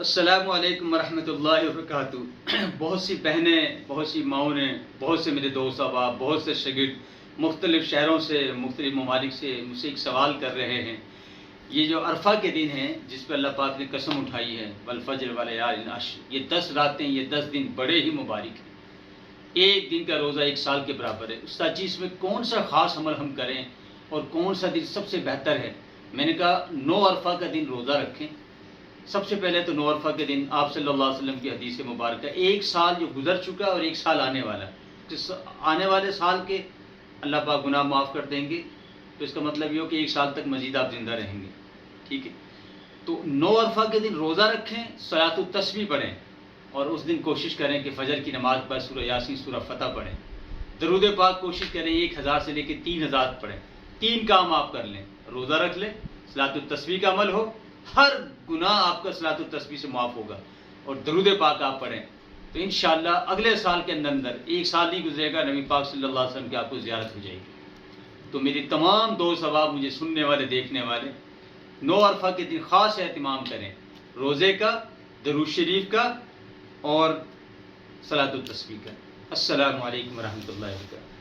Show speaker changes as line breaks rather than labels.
السلام علیکم ورحمۃ اللہ وبرکاتہ۔ بہت سی بہنیں، بہت سی ماؤں نے، بہت سے میرے دوست احباب، بہت سے شاگرد مختلف شہروں سے، مختلف ممالک سے مجھ سے ایک سوال کر رہے ہیں۔ یہ جو عرفہ کے دن ہیں جس پہ اللہ پاک نے قسم اٹھائی ہے والفجر ولیال عشر، یہ 10 راتیں، یہ 10 دن بڑے ہی مبارک ہیں۔ ایک دن کا روزہ ایک سال کے برابر ہے۔ استاد جی اس میں کون سا خاص عمل ہم کریں اور کون سا دن سب سے بہتر ہے؟ میں نے کہا 9 عرفہ کا دن روزہ رکھیں۔ سب سے پہلے تو 9 عرفہ کے دن آپ صلی اللہ علیہ وسلم کی حدیث مبارکہ، ایک سال جو گزر چکا اور ایک سال آنے والا، جس آنے والے سال کے اللہ پاک گناہ معاف کر دیں گے، تو اس کا مطلب یہ ہو کہ ایک سال تک مزید آپ زندہ رہیں گے، ٹھیک ہے؟ تو 9 عرفہ کے دن روزہ رکھیں، صلاۃ التسبیح پڑھیں، اور اس دن کوشش کریں کہ فجر کی نماز پر سورہ یاسین، سورہ فتح پڑھیں، درود پاک کوشش کریں 1000 سے لے کے 3000 پڑھیں۔ 3 کام آپ کر لیں، روزہ رکھ لیں، صلاۃ التسبیح کا عمل ہو، ہر گناہ آپ کا صلاۃ التسبیح سے معاف ہوگا، اور درود پاک آپ پڑھیں، تو انشاءاللہ اگلے سال کے اندر ایک سال نہیں گزرے گا، نبی پاک صلی اللہ علیہ وسلم کی آپ کو زیارت ہو جائے گی۔ تو میری تمام دوست احباب، مجھے سننے والے، دیکھنے والے، 9 عرفہ کے دن خاص اہتمام کریں، روزے کا، درود شریف کا، اور صلاۃ التسبیح کا۔ السلام علیکم ورحمۃ اللہ وبرکاتہ۔